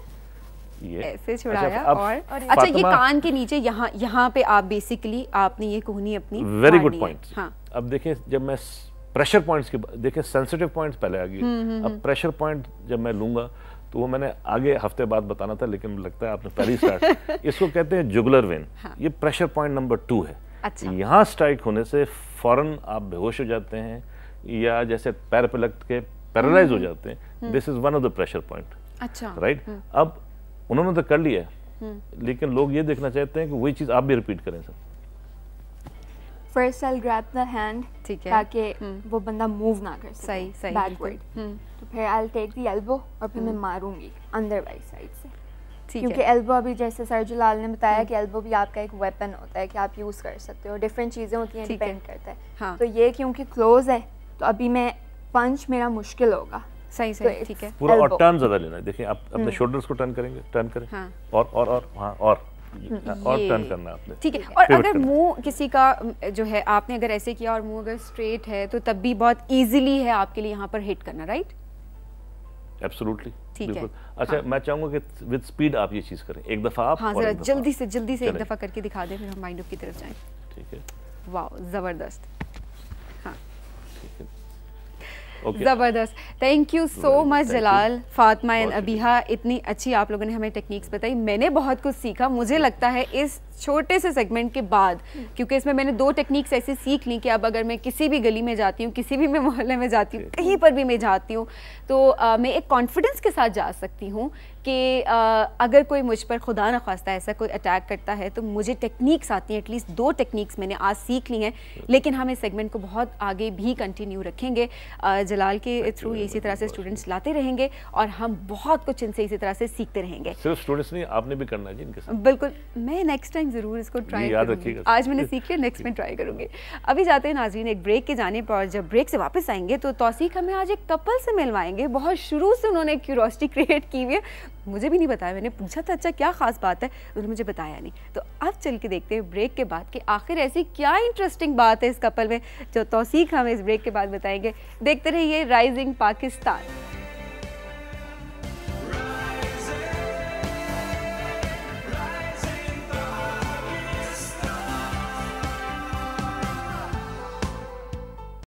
ये ऐसे छुड़ाया। और अच्छा, ये कान के नीचे यहाँ पे आप बेसिकली आपने ये कोहनी अपनी, वेरी गुड पॉइंट। अब देखें, जब मैं प्रेशर पॉइंट्स की देखें, सेंसिटिव पॉइंट्स पहले आ गई, अब प्रेशर पॉइंट जब मैं लूंगा तो वो मैंने आगे हफ्ते बाद बताना था, लेकिन लगता है आपने पहले स्टार्ट। इसको कहते हैं जुगुलर वेन। ये प्रेशर पॉइंट नंबर 2 है। अच्छा। यहाँ स्ट्राइक होने से फौरन आप बेहोश हो जाते हैं, या जैसे पैर पे लग के पैरालाइज हो जाते हैं। This is one of the pressure point. अच्छा, राइट। अब उन्होंने तो कर लिया है, लेकिन लोग ये देखना चाहते हैं कि वही चीज आप भी रिपीट करें sir. First I will grab the hand, ठीक है, ताकि वो बंदा मूव ना कर सके सही बैकवर्ड। तो फिर I will take the elbow और फिर मैं मारूंगी अंदर वाली साइड से, क्योंकि एल्बो अभी जैसे सर जलाल ने बताया कि एल्बो भी आपका एक वेपन होता है कि आप यूज कर सकते हो, डिफरेंट चीजें होती हैं, डिपेंड करता है। तो ये क्योंकि क्लोज है तो अभी मैं पंच मेरा मुश्किल होगा। सही, ठीक है। पूरा और टर्न ज्यादा लेना है। देखिए, आप अपने शोल्डर्स को टर्न करेंगे, टर्न करें, और टर्न करना है आपने, ठीक है। और अगर मुंह किसी का जो है, आपने अगर ऐसे किया और मुंह अगर स्ट्रेट है तो तब भी बहुत इजीली है आपके लिए यहाँ पर हिट करना, राइट? एब्सोल्युटली, बिल्कुल। अच्छा, मैं चाहूंगा कि विद स्पीड आप ये चीज करें, एक दफा आप, जरा जल्दी से एक दफा करके दिखा दें, फिर हम माइंड अप की तरफ जाएं। ठीक है, वाओ, जबरदस्त, जबरदस्त। Thank you so much Jalal, Fatima and Abiha, इतनी अच्छी आप लोगों ने हमें टेक्निक्स बताई। मैंने बहुत कुछ सीखा। मुझे लगता है इस छोटे से सेगमेंट के बाद, क्योंकि इसमें मैंने 2 टेक्निक्स ऐसे सीख ली कि अब अगर मैं किसी भी गली में जाती हूँ, किसी भी मैं मोहल्ले में जाती हूँ, कहीं पर भी मैं जाती हूँ, तो मैं एक कॉन्फिडेंस के साथ जा सकती हूँ कि अगर कोई मुझ पर खुदा न ख्वास्ता ऐसा कोई अटैक करता है तो मुझे टेक्निक्स आती हैं। एटलीस्ट 2 टेक्निक्स मैंने आज सीख ली हैं, लेकिन हम इस सेगमेंट को बहुत आगे भी कंटिन्यू रखेंगे। जलाल के थ्रू इसी तरह से स्टूडेंट्स लाते रहेंगे और हम बहुत कुछ इनसे इसी तरह से सीखते रहेंगे। सिर्फ स्टूडेंट्स नहीं, आपने भी करना है जी इनके साथ। बिल्कुल, मैं नेक्स्ट टाइम जरूर इसको ट्राई करूंगी। आज मैंने सीख लिया, नेक्स्ट में ट्राई करूंगी। अभी जाते हैं नाज़रीन एक ब्रेक के जाने पर, जब ब्रेक से वापस आएंगे तो तौसीक हमें आज एक कपल से मिलवाएंगे। बहुत शुरू से उन्होंने क्यूरियोसिटी क्रिएट की हुई है, मुझे भी नहीं बताया, मैंने पूछा था अच्छा क्या खास बात है, उन्होंने मुझे बताया नहीं। तो अब चल के देखते हैं ब्रेक के बाद कि आखिर ऐसी क्या इंटरेस्टिंग बात है इस कपल में जो तौसीक हमें इस ब्रेक के बाद बताएंगे। देखते रहिए राइजिंग पाकिस्तान।